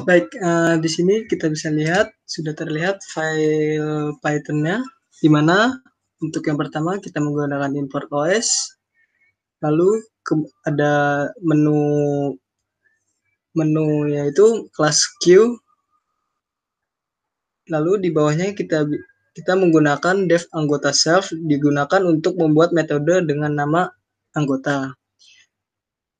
Baik, di sini kita bisa lihat, sudah terlihat file Python-nya, di mana untuk yang pertama kita menggunakan import OS, lalu ada menu yaitu kelas Q, lalu di bawahnya kita menggunakan def anggota self digunakan untuk membuat metode dengan nama anggota.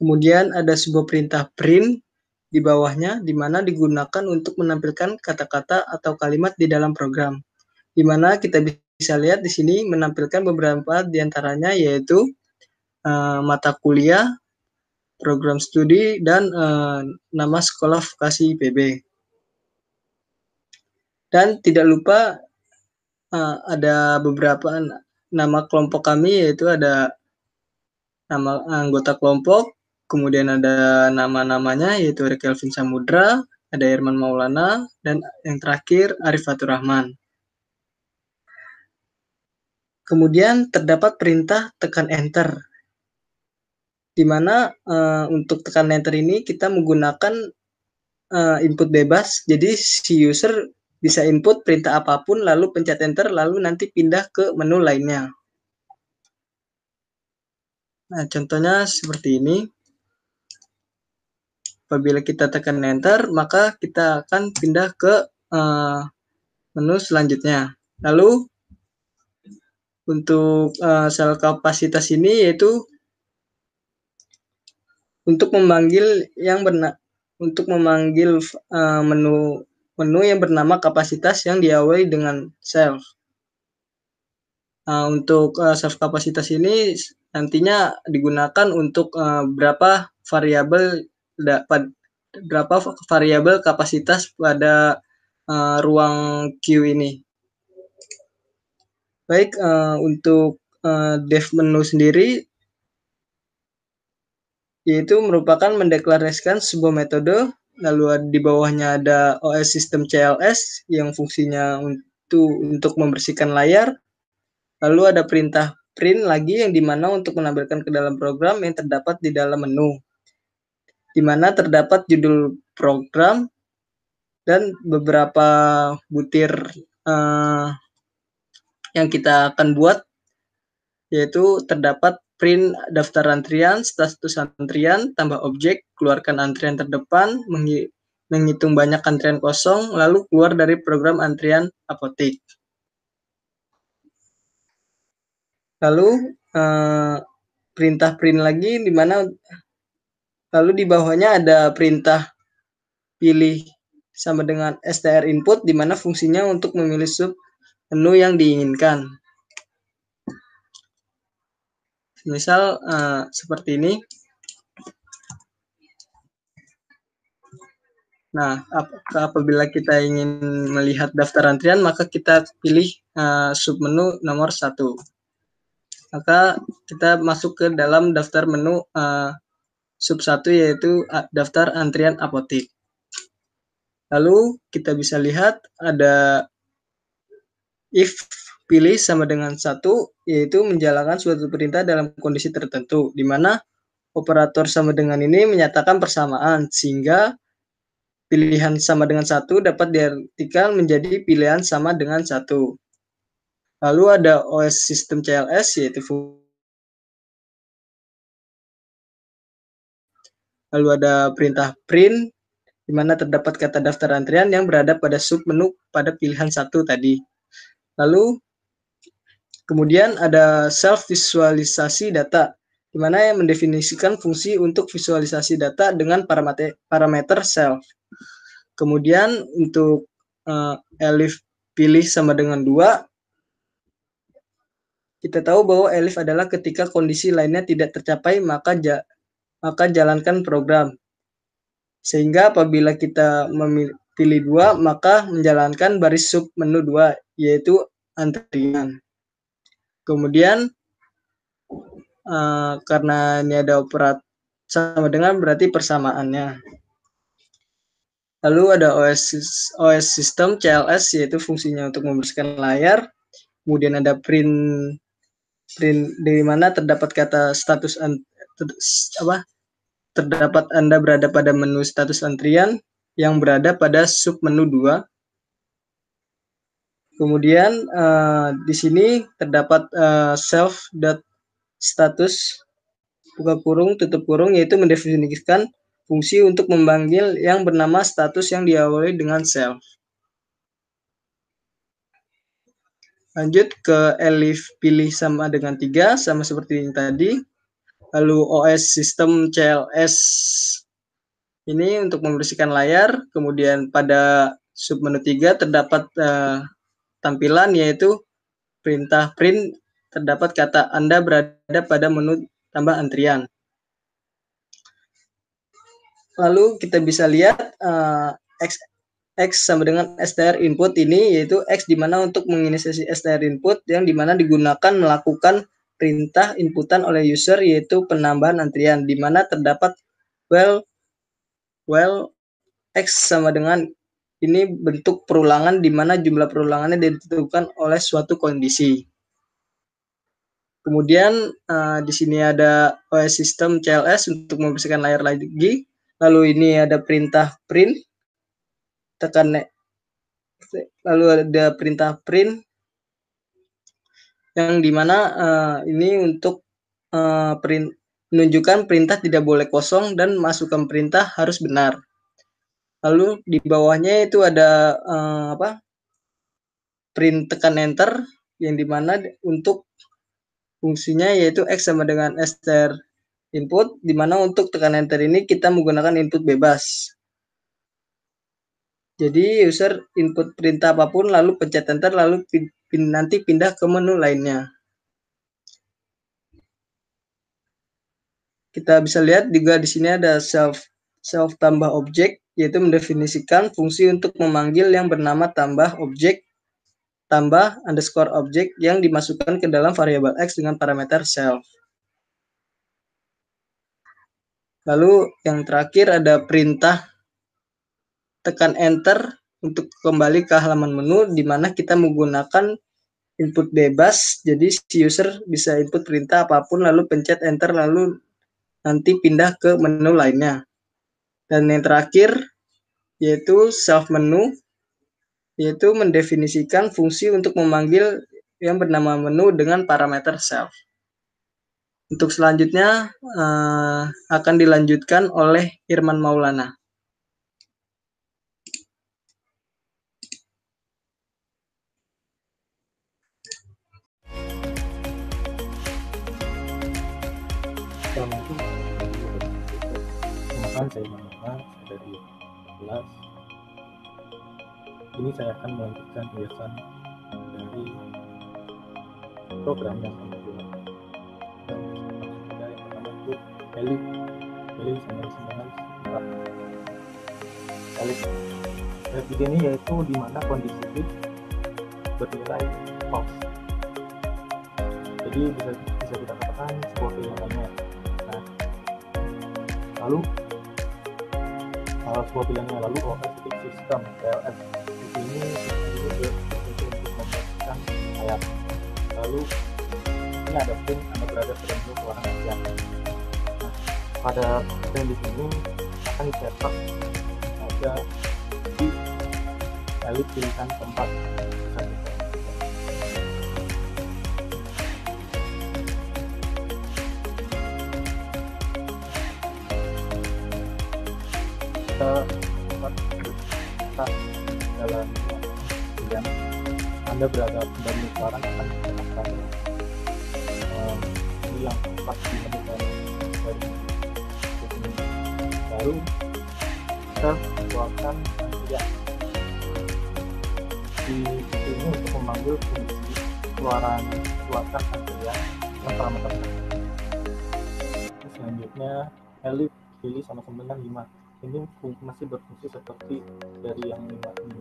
Kemudian ada sebuah perintah print di bawahnya, di mana digunakan untuk menampilkan kata-kata atau kalimat di dalam program. Di mana kita bisa lihat di sini menampilkan beberapa diantaranya, yaitu mata kuliah, program studi, dan nama sekolah vokasi IPB. Dan tidak lupa ada beberapa nama kelompok kami, yaitu ada nama anggota kelompok, kemudian ada nama-namanya, yaitu ada Kelvin Samudra, ada Irman Maulana, dan yang terakhir Arif Fatur Rahman. Kemudian terdapat perintah tekan enter, di mana untuk tekan enter ini kita menggunakan input bebas, jadi si user bisa input perintah apapun, lalu pencet enter, lalu nanti pindah ke menu lainnya. Nah, contohnya seperti ini. Apabila kita tekan enter, maka kita akan pindah ke menu selanjutnya. Lalu untuk sel kapasitas ini yaitu untuk memanggil menu yang bernama kapasitas yang diawali dengan self. Untuk self kapasitas ini nantinya digunakan untuk berapa variabel kapasitas pada ruang Q ini. Baik, untuk dev menu sendiri yaitu merupakan mendeklarasikan sebuah metode, lalu di bawahnya ada OS System CLS yang fungsinya untuk membersihkan layar, lalu ada perintah print lagi yang dimana untuk menampilkan ke dalam program yang terdapat di dalam menu, di mana terdapat judul program dan beberapa butir yang kita akan buat, yaitu terdapat print daftar antrian, status antrian, tambah objek, keluarkan antrian terdepan, menghitung banyak antrian kosong, lalu keluar dari program antrian apotek. Lalu perintah print lagi, di mana lalu di bawahnya ada perintah pilih sama dengan str input, di mana fungsinya untuk memilih sub menu yang diinginkan. Misal seperti ini. Nah, apabila kita ingin melihat daftar antrian, maka kita pilih submenu nomor 1. Maka kita masuk ke dalam daftar menu sub 1, yaitu daftar antrian apotek. Lalu kita bisa lihat ada if pilih sama dengan 1, yaitu menjalankan suatu perintah dalam kondisi tertentu, di mana operator sama dengan ini menyatakan persamaan, sehingga pilihan sama dengan 1 dapat diartikan menjadi pilihan sama dengan 1. Lalu ada OS System CLS, yaitu lalu ada perintah print, di mana terdapat kata daftar antrian yang berada pada submenu pada pilihan 1 tadi. Lalu kemudian ada self visualisasi data, di mana yang mendefinisikan fungsi untuk visualisasi data dengan parameter self. Kemudian untuk elif pilih sama dengan 2, kita tahu bahwa elif adalah ketika kondisi lainnya tidak tercapai, maka jalankan program. Sehingga apabila kita pilih 2, maka menjalankan baris sub menu 2, yaitu antrian. Kemudian karena ini ada operat sama dengan berarti persamaannya. Lalu ada OS System CLS, yaitu fungsinya untuk membersihkan layar. Kemudian ada print di mana terdapat kata terdapat Anda berada pada menu status antrian. yang berada pada submenu 2. Kemudian di sini terdapat self.status buka kurung tutup kurung, yaitu mendefinisikan fungsi untuk memanggil yang bernama status yang diawali dengan self. Lanjut ke elif pilih sama dengan 3, sama seperti yang tadi. Lalu OS sistem CLS ini untuk membersihkan layar. Kemudian pada submenu 3 terdapat tampilan yaitu perintah print, terdapat kata Anda berada pada menu tambah antrian. Lalu kita bisa lihat X sama dengan str input ini, yaitu X di mana untuk menginisiasi str input yang dimana digunakan melakukan perintah inputan oleh user, yaitu penambahan antrian, di mana terdapat well X sama dengan ini bentuk perulangan di mana jumlah perulangannya ditentukan oleh suatu kondisi. Kemudian di sini ada OS sistem CLS untuk membersihkan layar lagi. Lalu ini ada perintah print, tekan lalu ada perintah print yang dimana ini untuk menunjukkan perintah tidak boleh kosong dan masukkan perintah harus benar. Lalu di bawahnya itu ada print tekan enter, yang dimana untuk fungsinya yaitu X sama dengan str input, dimana untuk tekan enter ini kita menggunakan input bebas. Jadi user input perintah apapun lalu pencet enter, lalu nanti pindah ke menu lainnya. Kita bisa lihat juga di sini ada self tambah objek, yaitu mendefinisikan fungsi untuk memanggil yang bernama tambah objek tambah underscore objek yang dimasukkan ke dalam variabel X dengan parameter self. Lalu yang terakhir ada perintah tekan enter untuk kembali ke halaman menu, di mana kita menggunakan input bebas. Jadi si user bisa input perintah apapun lalu pencet enter, lalu nanti pindah ke menu lainnya. Dan yang terakhir yaitu self menu, yaitu mendefinisikan fungsi untuk memanggil yang bernama menu dengan parameter self. Untuk selanjutnya akan dilanjutkan oleh Irman Maulana. Assalamualaikum. Perkenalkan, saya Maulana, saya dari kelas. Ini saya akan melanjutkan ulasan dari program yang kami buat. Yang pertama itu elif sama dengan elif ini yaitu di mana kondisi if bernilai false. Jadi bisa kita katakan sebuah pilihannya. Nah, lalu sebuah pilihannya lalu OS sistem CLS ini untuk membersihkan layar. Lalu ini ada print Anda berada pada menu keluaran antrian. Nah, pada print di sini akan dicetak ada di elif pilihan tempat. Kita dalam pilihan Anda berada pada menu keluaran akan dicetak ini yang tempat di menu dari baru kita keluarkan antrian di sini untuk memanggil fungsi keluarkan antrian yang parameter. Selanjutnya elif pilih sama dengan 5. Ini masih berfungsi seperti dari yang 5 ini,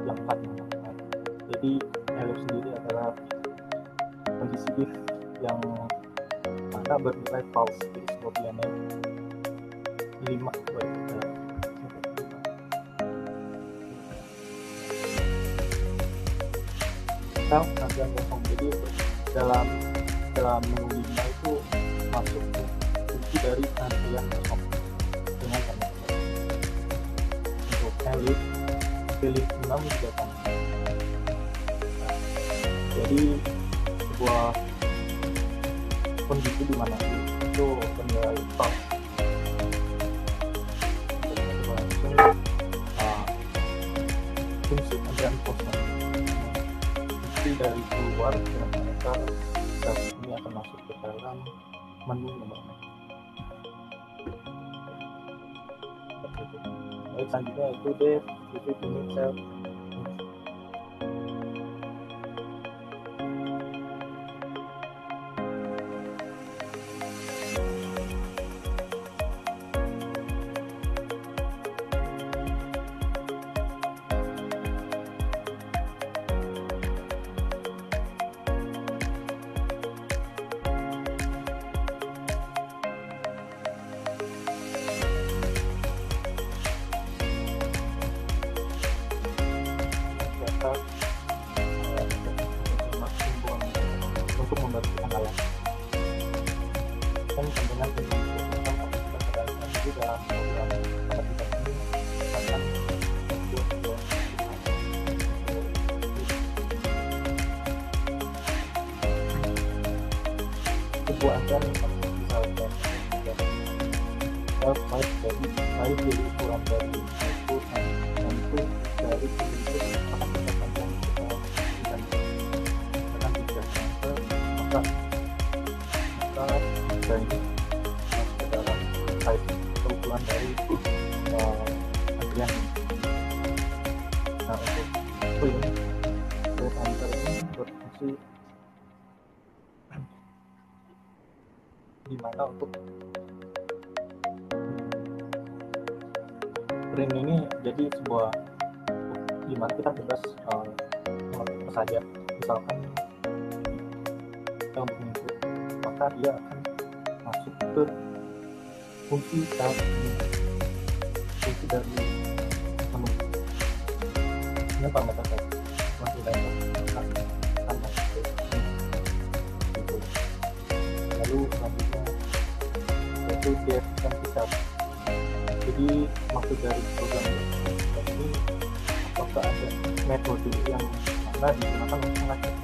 yang 4 ini. Jadi elif sendiri adalah kondisi if yang mana bernilai false, jadi sebuah pilihannya 5 self antrian kosong. Jadi dalam menu 5 itu masuk fungsi dari antrian kosong dengan parameter. Untuk elit pilih 6 juga kan. Jadi sebuah kondisi di mana itu bernilai top fungsi dan kosong fungsi dari keluar dengan mereka saat ini akan masuk ke dalam menu nomornya. Baik, selanjutnya itu def ini cell. Untuk membantu alat dan dengan juga program aplikasi ini akan sebuah anggaran misalnya baik dari baik dari ukuran dari itu dan itu dari itu akan kita panjang dan akan tidak maka ini masuk ke dalam size ukuran dari antrian. Nah, untuk print antar ini berfungsi dimana untuk print ini jadi sebuah dimana kita bebas melakukan saja, misalkan kita untuk input maka dia akan masuk ke fungsi dari menu dengan parameter tadi masih lain akan masuk ke itu. Lalu selanjutnya yaitu def dan pick-up. Jadi maksud dari program ini apakah ada metode yang mana digunakan untuk mengecek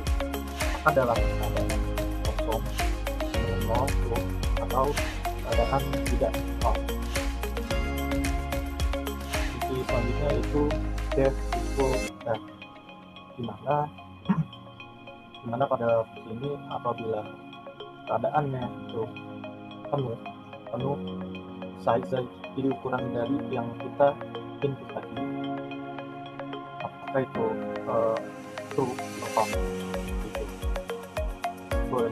apakah dalam keadaan kosong, nol, atau keadaan tidak nol. Jadi selanjutnya itu def equal f, dimana pada ini apabila keadaannya itu penuh size jadi ukuran dari yang kita input tadi apakah itu true atau false gitu.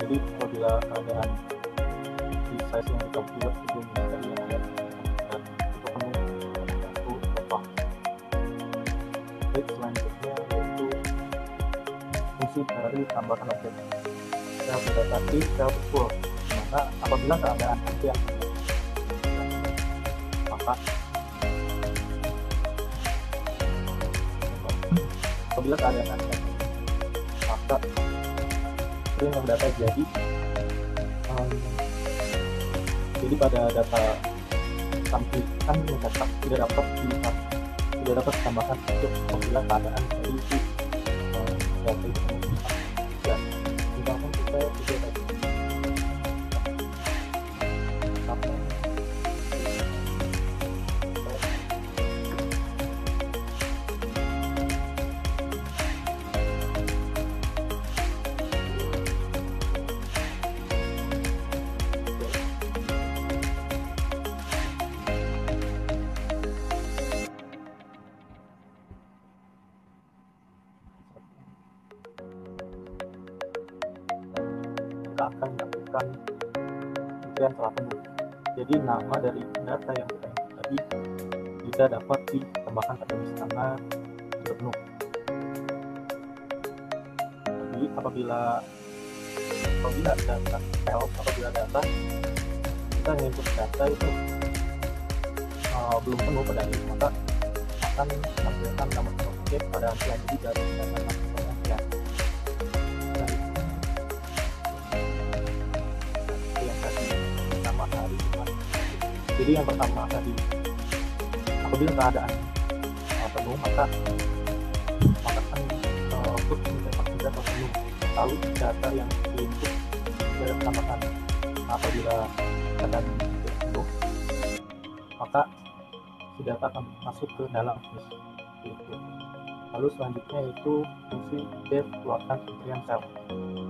Jadi apabila keadaan di size yang kita buat sebelum tadi yang ada dan itu penuh itu false. Baik, selanjutnya yaitu fungsi dari tambahkan objek self data self equal, dimana apabila keadaan yang maka apabila keadaan ada maka string yang data jadi pada data tampilan mencatat tidak dapat ditambahkan untuk apabila keadaan dari data itu dan misalkan kita tidak tadi akan melakukan yang telah penuh. Jadi nama dari data yang kita input tadi tidak dapat ditambahkan pada list karena sudah penuh. Jadi apabila data kita input data itu belum penuh pada list, maka akan menampilkan nama objek pada antrian. Jadi dari data antrian jadi yang pertama tadi apabila keadaan menu, maka kan untuk mencetak data menu, lalu data yang diinput tidak ditambahkan. Apabila data penuh, maka si data akan masuk ke dalam list itu. Lalu selanjutnya itu fungsi def keluarkan antrian cell.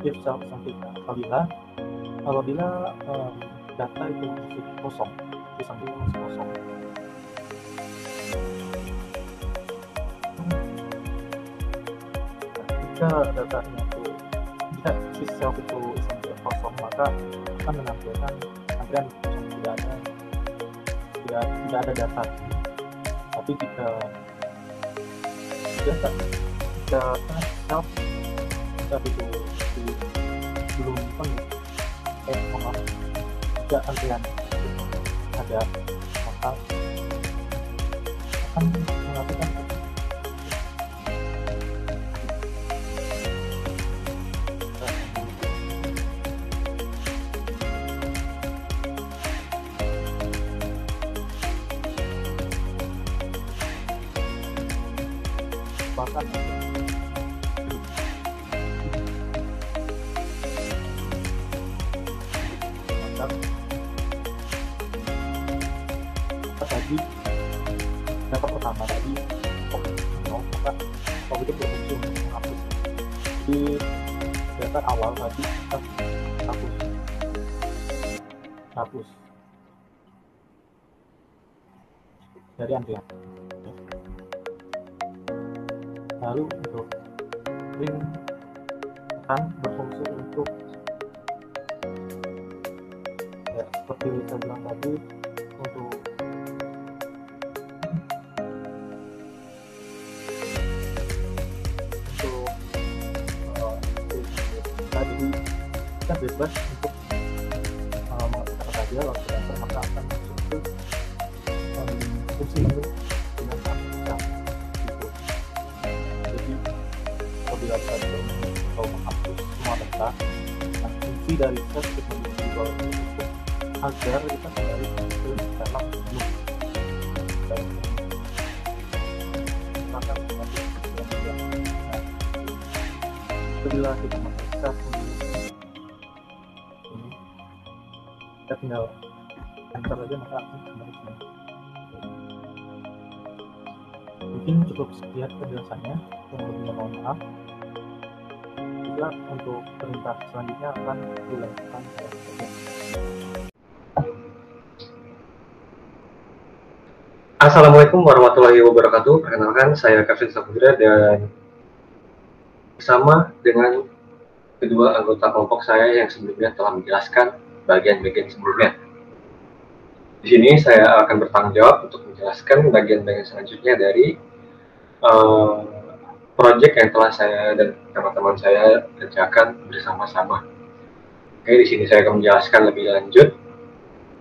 Def cell sampaikan apabila data itu masih kosong, di samping masih kosong, jika datanya itu si sel itu sampai kosong, maka akan menampilkan antrian kosong, tidak ada data. Tapi jika sel itu belum penuh, jika antrian ada, maka akan melakukan bahkan tadi data pertama tadi maka itu berfungsi untuk menghapus. Di data awal tadi kita hapus dari antrian. Lalu untuk ring akan berfungsi untuk seperti saya bilang tadi, untuk tadi kita bebas untuk mengatakan saja lalu enter, maka akan masuk ke fungsi menu dengan kita gitu. Jadi apabila kita mau menghapus semua data, nah fungsi dari set menu di bawah ini untuk agar kita kembali ke dalam menu dan maka apabila kita mengakses ini, kita tinggal enter aja, maka akan kembali ke menu. Mungkin cukup sekian penjelasannya, yang lebihnya mohon maaf. Juga untuk perintah selanjutnya akan dilakukan oleh bagian. Assalamualaikum warahmatullahi wabarakatuh. Perkenalkan, saya Kevin Saputra dan bersama dengan kedua anggota kelompok saya yang sebelumnya telah menjelaskan bagian-bagian sebelumnya. Di sini saya akan bertanggung jawab untuk menjelaskan bagian-bagian selanjutnya dari proyek yang telah saya dan teman-teman saya kerjakan bersama-sama. Oke, di sini saya akan menjelaskan lebih lanjut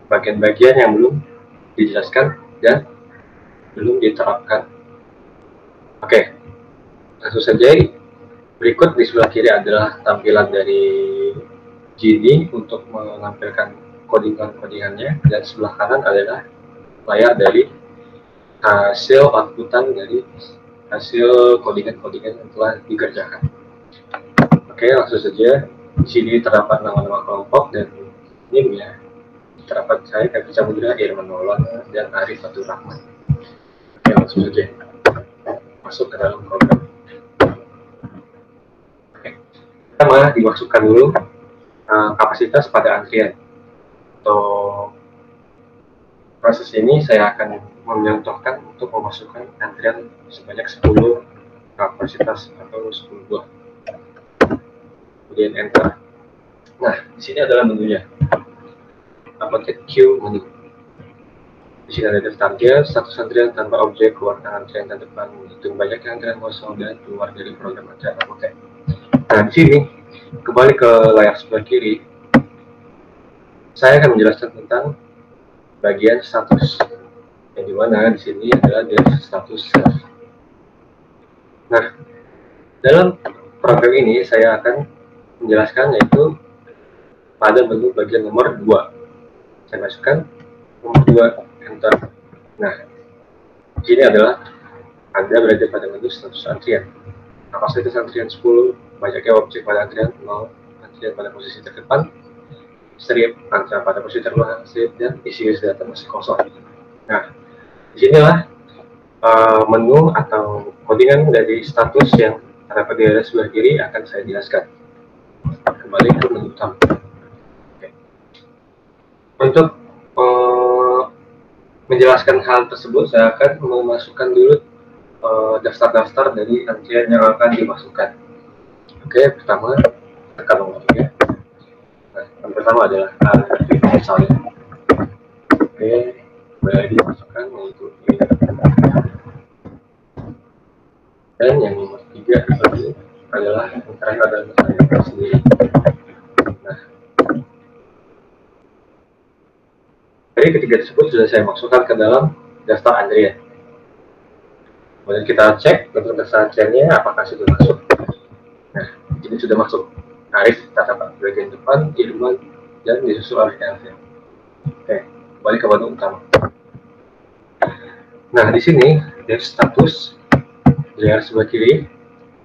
bagian-bagian yang belum dijelaskan dan belum diterapkan. Oke, langsung saja. Berikut di sebelah kiri adalah tampilan dari Gini untuk menampilkan codingan-codingannya, dan sebelah kanan adalah layar dari hasil outputan dari hasil codingan-codingan yang telah dikerjakan. Oke, langsung saja. Di sini terdapat nama-nama kelompok, dan ini ya terdapat saya, Kevin Samudra, Irman Maulana, dan Arif Fatur Rahman. Oke, langsung saja masuk ke dalam program. Oke, pertama dimasukkan dulu kapasitas pada antrian. Untuk proses ini saya akan mencontohkan untuk memasukkan antrian sebanyak 10 kapasitas atau 10 buah. Kemudian enter. Nah, di sini adalah menunya. Uploaded queue menu. Di sini ada daftarnya, status antrian tanpa objek, keluarkan antrian dan depan, menghitung banyak antrian kosong dan keluar dari program antrian. Oke. Nah, di sini kembali ke layar sebelah kiri, saya akan menjelaskan tentang bagian status, yang dimana di sini adalah dari status self. Nah, dalam program ini saya akan menjelaskan yaitu pada menu bagian nomor 2. Saya masukkan nomor 2, enter. Nah, ini adalah Anda berada pada menu status antrian. Kapasitas antrian 10, banyaknya objek pada antrian 0, antrian pada posisi terdepan, strip, antrian pada posisi terbelakang, strip, dan isi data masih kosong. Nah, disinilah menu atau codingan dari status yang terdapat di area sebelah kiri akan saya jelaskan. Kembali ke menu utama. Oke. Untuk menjelaskan hal tersebut, saya akan memasukkan dulu daftar-daftar dari antrian yang akan dimasukkan. Oke, pertama tekan nomor 3. Nah, yang pertama adalah misalnya. Oke, boleh dimasukkan yaitu dan yang nomor 3 adalah yang terakhir adalah saya sendiri. Nah, dari ketiga tersebut sudah saya masukkan ke dalam daftar antrian. Kemudian kita cek untuk daftar antriannya apakah sudah masuk. Nah, ini sudah masuk. Arif terdapat bagian depan, Irman, dan disusul oleh Kelvin. Oke, kembali ke menu utama. Nah, di sini dari status di layar sebelah kiri,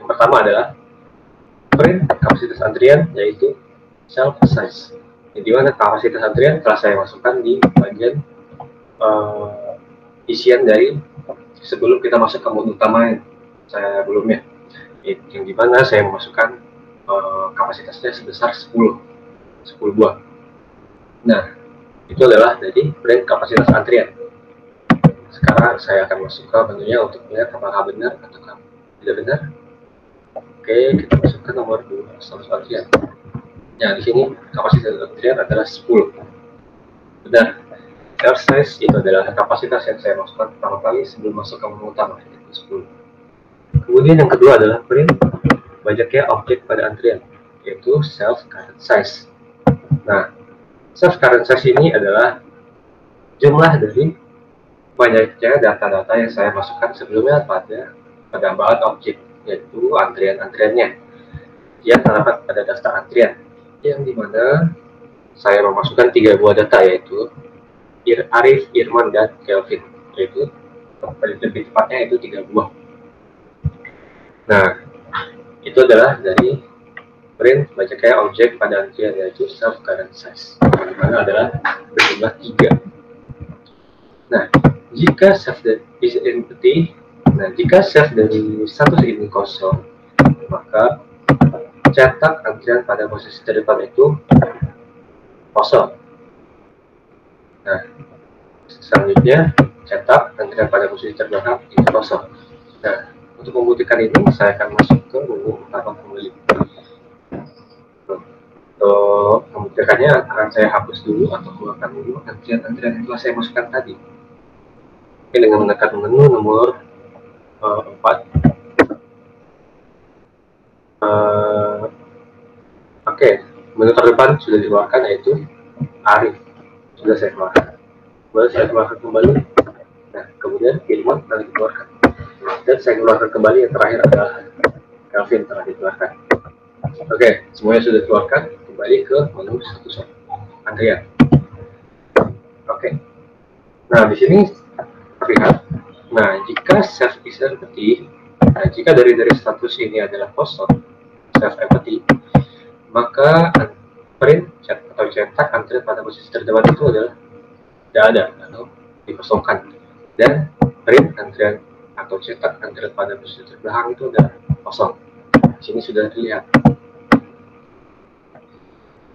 yang pertama adalah print kapasitas antrian, yaitu self size. Di mana kapasitas antrian telah saya masukkan di bagian isian dari sebelum kita masuk ke menu utama yang saya sebelumnya, yang dimana saya memasukkan kapasitasnya sebesar 10 buah. Nah, itu adalah dari print kapasitas antrian. Sekarang saya akan masuk ke menunya untuk melihat apakah benar atau tidak benar. Oke, kita masukkan nomor 2 status antrian. Nah, di sini kapasitas antrian adalah 10. Benar. Self size itu adalah kapasitas yang saya masukkan pertama kali sebelum masuk ke menu utama, yaitu 10. Kemudian yang kedua adalah print banyaknya objek pada antrian, yaitu self current size. Nah, self current size ini adalah jumlah dari banyaknya data-data yang saya masukkan sebelumnya pada penambahan objek, yaitu antrian-antriannya yang terdapat pada daftar antrian, yang dimana saya memasukkan 3 buah data, yaitu Arif, Irman, dan Kelvin, yaitu lebih tepatnya itu 3 buah. Nah, itu adalah dari print banyaknya objek pada antrian, yaitu self current size, yang dimana adalah berjumlah 3. Nah, jika self is empty, jika self dari status ini kosong, maka cetak antrian pada posisi terdepan itu kosong. Nah, selanjutnya cetak antrian pada posisi terbelakang itu kosong. Nah, untuk membuktikan ini, saya akan masuk ke menu utama kembali. Untuk membuktikannya, akan saya hapus dulu atau keluarkan dulu antrian-antrian yang telah saya masukkan tadi. Oke, dengan menekan menu nomor 4. Oke, menu terdepan sudah dikeluarkan, yaitu Arif. Sudah saya keluarkan. Boleh saya keluarkan kembali. Nah, kemudian Irman telah dikeluarkan. Dan saya keluarkan kembali, yang terakhir adalah Kelvin telah dikeluarkan. Oke, semuanya sudah dikeluarkan. Kembali ke menu status antrian. Oke. Nah, di sini terlihat. Nah, jika self is empty, jika dari status ini adalah kosong, self empty, maka print atau cetak antrian pada posisi terdepan itu adalah tidak ada atau dikosongkan, dan print antrian atau cetak antrian pada posisi terbelakang itu adalah kosong. Di sini sudah terlihat.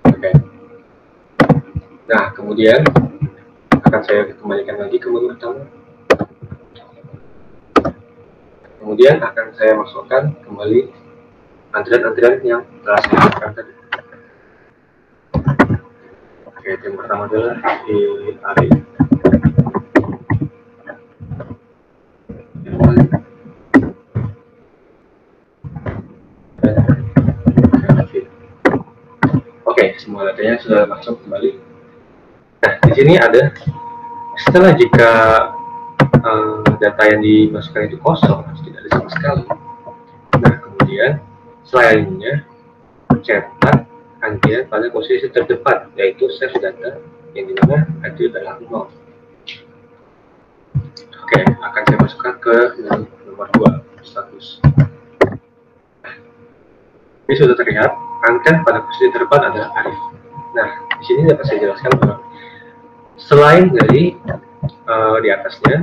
Oke. Nah, kemudian akan saya kembalikan lagi ke menu utama. Kemudian akan saya masukkan kembali antrian-antrian yang telah saya masukkan tadi. Oke, yang pertama adalah di Arif. Oke, semua datanya sudah masuk kembali. Nah, di sini ada setelah jika data yang dimasukkan itu kosong, tidak ada sama sekali. Nah, kemudian selanjutnya cetak antrian pada posisi terdepan, yaitu save data, yang dimana itu adalah 0. Oke, akan saya masukkan ke nomor 2 status. Ini sudah terlihat antrian pada posisi terdepan adalah Arif. Nah, di sini dapat saya jelaskan bahwa selain dari di atasnya,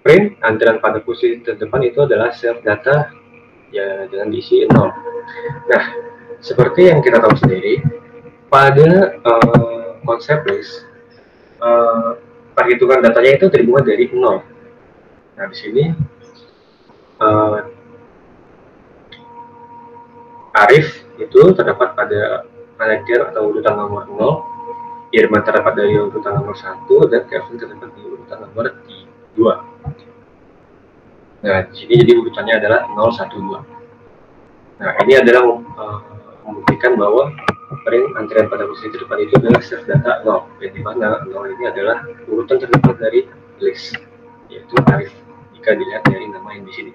print antrian pada posisi terdepan itu adalah self data ya dengan diisi 0. Nah, seperti yang kita tahu sendiri, pada konsep list, perhitungan datanya itu dimulai dari 0. Nah, di sini Arif itu terdapat pada manajer atau urutan nomor 0, Irman terdapat dari urutan nomor 1, dan Kevin terdapat di urutan nomor 2. Nah, di sini jadi urutannya adalah 0, 1, 2. Nah, ini adalah membuktikan bahwa print antrian pada posisi terdepan itu adalah self data 0, yang dimana 0 ini adalah urutan terdepan dari list, yaitu Arif, jika dilihat dari nama yang di sini.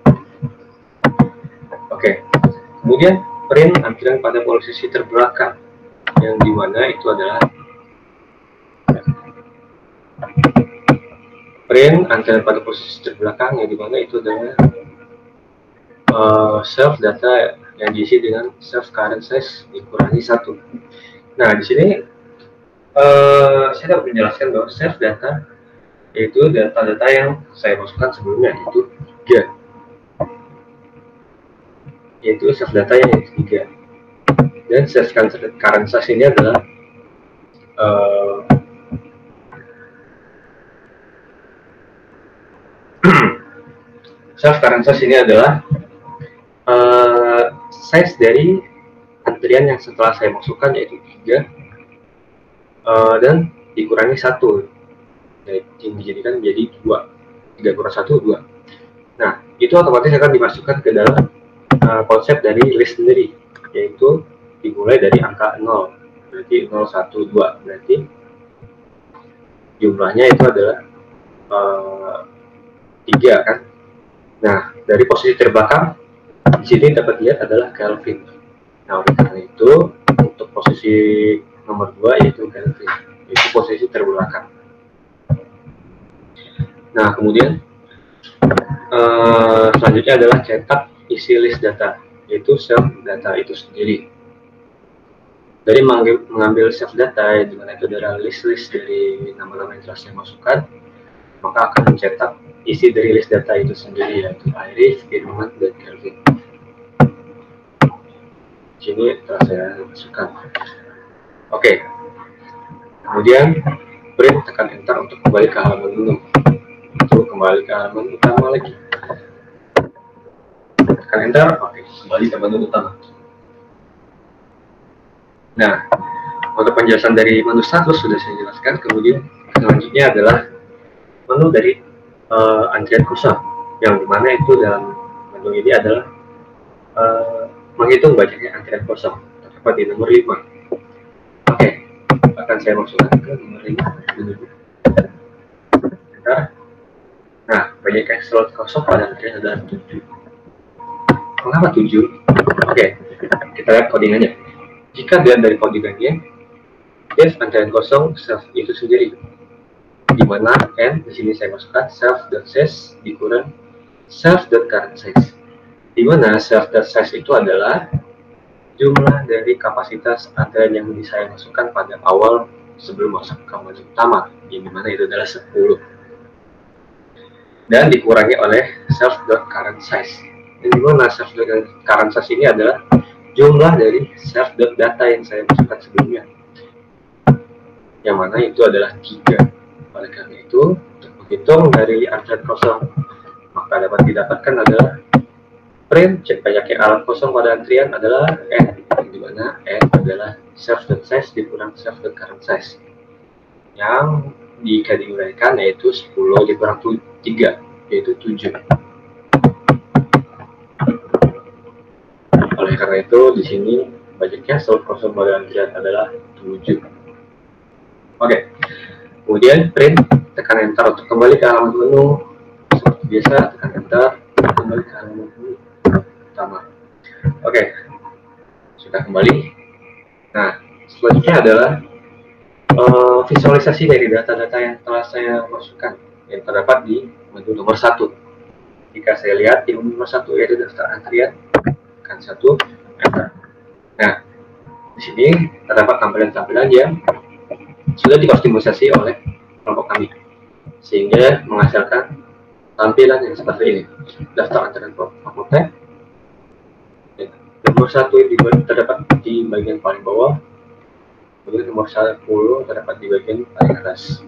Oke, kemudian print antrian pada posisi terbelakang, yang dimana itu adalah print antrian pada posisi terbelakang, yang dimana itu adalah self data yang diisi dengan self current size dikurangi 1. Nah, di sini saya dapat menjelaskan bahwa self data yaitu data-data yang saya masukkan sebelumnya, yaitu 3, yaitu self data yang 3, dan self current size ini adalah self current size ini adalah size dari antrian yang setelah saya masukkan, yaitu 3, dan dikurangi 1, yang dijadikan menjadi 2. 3 kurang 1, 2. Nah, itu otomatis akan dimasukkan ke dalam konsep dari list sendiri, yaitu dimulai dari angka 0, berarti 0, 1, 2, berarti jumlahnya itu adalah 3 kan. Nah, dari posisi terbelakang di sini dapat lihat adalah Kelvin. Nah, oleh karena itu untuk posisi nomor 2 yaitu Kelvin, yaitu posisi terbelakang. Nah, kemudian selanjutnya adalah cetak isi list data, yaitu self data itu sendiri. Dari mengambil self data, di mana itu adalah list dari nama-nama yang telah saya masukkan, maka akan mencetak isi dari list data itu sendiri, yaitu Arif, Irman, dan Kelvin. Sini telah saya masukkan. Oke. Kemudian print, tekan enter untuk kembali ke halaman menu. Untuk kembali ke halaman utama lagi. Tekan enter, oke, kembali ke menu utama. Nah, untuk penjelasan dari menu status sudah saya jelaskan. Kemudian selanjutnya adalah menu dari antrian kosong, yang dimana itu dalam menu ini adalah menghitung banyaknya antrian kosong, terdapat di nomor 5. Oke, akan saya masukkan ke nomor 5 dulu. Nah, banyaknya slot kosong pada antrian adalah 7. Mengapa 7? Oke, kita lihat codingannya. Jika dilihat dari codingannya, if antrian kosong self itu sendiri, di mana n di sini saya masukkan self.size dikurang self.current size, di mana self.size itu adalah jumlah dari kapasitas antrian yang saya masukkan pada awal sebelum masuk ke menu utama, yang dimana itu adalah 10, dan dikurangi oleh self.current size, yang dimana self.current size ini adalah jumlah dari self.data yang saya masukkan sebelumnya, yang mana itu adalah 3. Oleh karena itu, untuk menghitung dari antrian kosong, maka dapat didapatkan adalah print cek banyaknya alat kosong pada antrian adalah n, di mana n adalah self.size dikurang self.current size, yang jika diuraikan yaitu 10 dikurang 3, yaitu 7. Oleh karena itu, di sini banyaknya slot kosong pada antrian adalah 7. Oke. Kemudian print, tekan enter untuk kembali ke halaman menu. Seperti biasa, tekan enter untuk kembali ke halaman menu utama. Oke, sudah kembali. Nah, selanjutnya adalah visualisasi dari data-data yang telah saya masukkan, yang terdapat di menu nomor 1. Jika saya lihat di nomor 1 yaitu daftar antrian, akan 1 enter. Nah, di sini terdapat tampilan-tampilan yang sudah dikostumisasi oleh kelompok kami, sehingga menghasilkan tampilan yang seperti ini. Daftar antrian fakultas. Nomor 1 terdapat di bagian paling bawah, kemudian nomor 10 terdapat di bagian paling atas.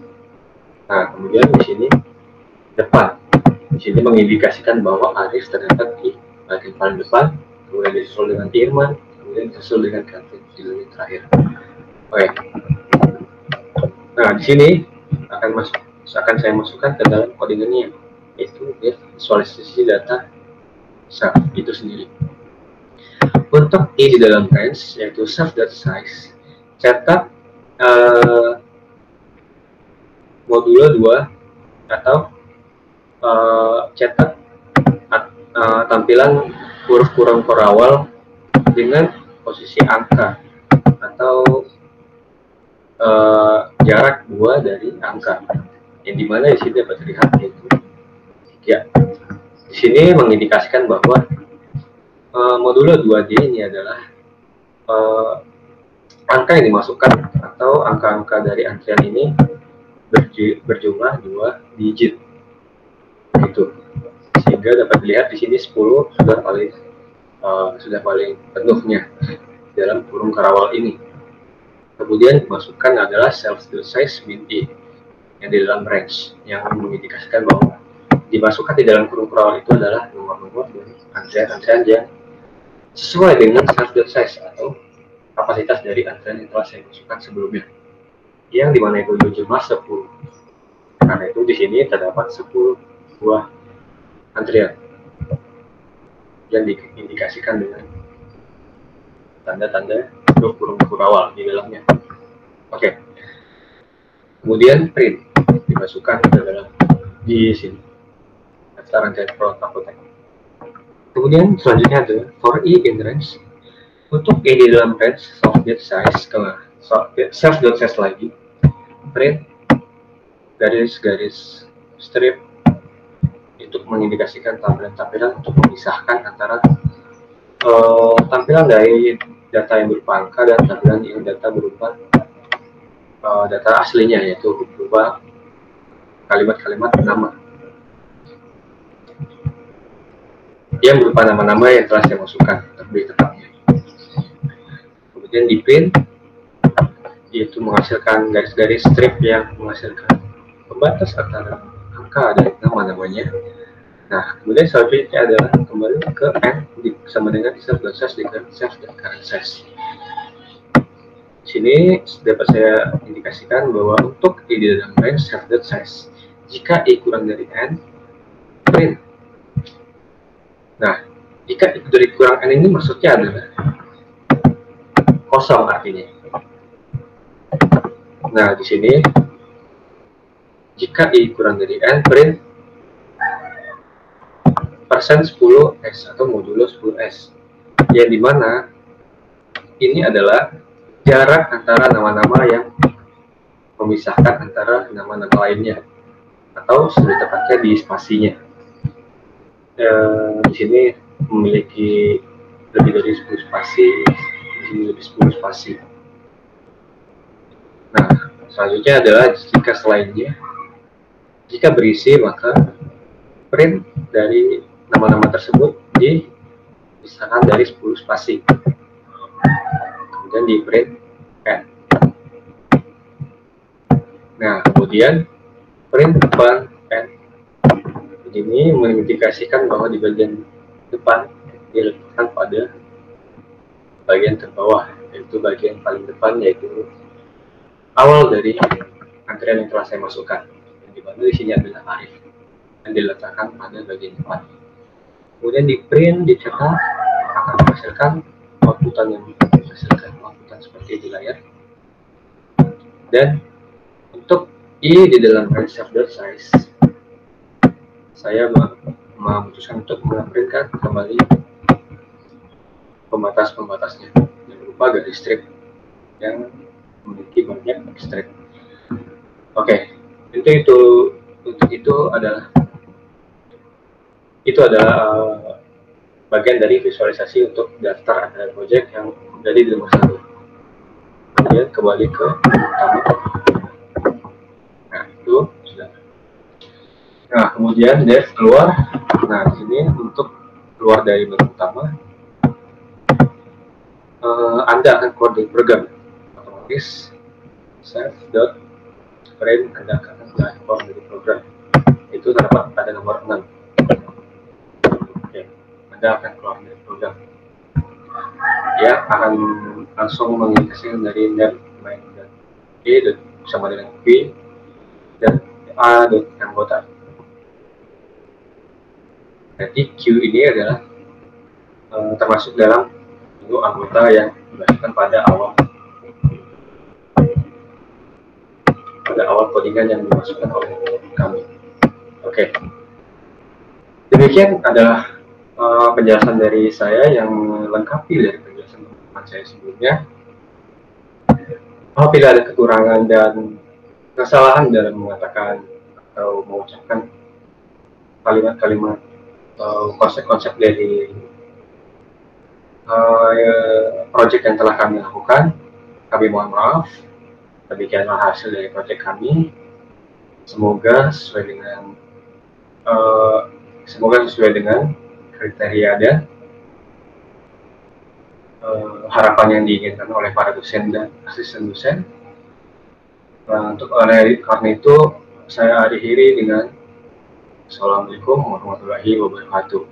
Nah, kemudian di sini depan. Di sini mengindikasikan bahwa Aris terdapat di bagian paling depan, kemudian disusul dengan Irman, kemudian disusul dengan Kevin di bagian terakhir. Oke. Nah, di sini akan saya masukkan ke dalam codingannya, yaitu visualisasi data self itu sendiri. Untuk I di dalam range, yaitu self.size, cetak modulo 2 atau cetak tampilan huruf kurang awal dengan posisi angka atau jarak 2 dari angka, yang dimana di sini dapat terlihat yaitu 3. Di sini mengindikasikan bahwa modulo 2D ini adalah angka yang dimasukkan atau angka-angka dari antrian ini berjumlah 2 digit. Itu sehingga dapat dilihat di sini 10 sudah paling penuhnya dalam kurung karawal ini. Kemudian dimasukkan adalah self.size min I yang di dalam range, yang mengindikasikan bahwa dimasukkan di dalam kurung karawal itu adalah nomor-nomor dari antrian-antrian yang sesuai dengan self.size atau kapasitas dari antrian yang telah saya masukkan sebelumnya, yang dimana itu berjumlah 10. Karena itu di sini terdapat 10 buah antrian yang diindikasikan dengan tanda-tanda kurung awal di dalamnya. Oke. Kemudian print dimasukkan ke dalam di sini daftar antrian fakultas. Kemudian selanjutnya adalah for I in range. Untuk I di dalam range self.size self.size lagi, print garis-garis strip untuk mengindikasikan tampilan-tampilan untuk memisahkan antara tampilan dari data yang berupa angka dan tampilan yang data berupa data aslinya, yaitu berupa kalimat-kalimat nama yang berupa nama-nama yang telah saya masukkan lebih tepatnya. Kemudian di print, yaitu menghasilkan garis-garis strip yang menghasilkan pembatas antara angka dan nama-namanya. Nah, kemudian selanjutnya adalah kembali ke N sama dengan self.size dengan self.current size. Di sini dapat saya indikasikan bahwa untuk I di dalam range self.size, jika I kurang dari N, print. Nah, jika I dari kurang N ini maksudnya adalah kosong artinya. Nah, di sini jika I kurang dari N, print persen 10S atau modulo 10S, yang dimana ini adalah jarak antara nama-nama yang memisahkan antara nama-nama lainnya, atau lebih tepatnya di spasinya. Di sini memiliki lebih dari 10 spasi, di sini lebih 10 spasi. Nah, selanjutnya adalah jika berisi, maka print dari nama-nama tersebut dipisahkan dari 10 spasi, kemudian di print N. Nah, kemudian print depan N. Ini mengindikasikan bahwa di bagian depan diletakkan pada bagian terbawah, yaitu bagian paling depan, yaitu awal dari antrian yang telah saya masukkan, yang dimana di sini adalah Arif yang diletakkan pada bagian depan. Kemudian di print, dicetak, akan menghasilkan outputan yang menghasilkan outputan seperti di layar. Dan untuk I di dalam range self.size, saya memutuskan untuk memprintkan kembali pembatas-pembatasnya yang berupa garis strip yang memiliki banyak strip. Oke, untuk itu adalah itu adalah bagian dari visualisasi untuk daftar Antrian project yang jadi di nomor 1. Kemudian kembali ke utama. Nah, itu sudah. Nah, kemudian dev keluar. Nah, di sini untuk keluar dari menu utama, Anda akan keluar dari program. Otomatis save.frame Anda akan keluar dari program. Itu terdapat pada nomor 6. Oke, Anda akan keluar dari program. Ya, akan langsung mengindikasikan dari net main dan E sama dengan B dan A anggota. Jadi Q ini adalah termasuk dalam menu anggota yang dimasukkan pada awal codingan yang dimasukkan oleh kami. Oke. Demikian adalah penjelasan dari saya yang melengkapi dari penjelasan teman saya sebelumnya. Apabila ada kekurangan dan kesalahan dalam mengatakan atau mengucapkan kalimat-kalimat atau konsep-konsep dari proyek yang telah kami lakukan, kami mohon maaf. Demikianlah hasil dari proyek kami. Semoga sesuai dengan kriteria dan harapan yang diinginkan oleh para dosen dan asisten dosen. Karena itu saya akhiri dengan Assalamualaikum warahmatullahi wabarakatuh.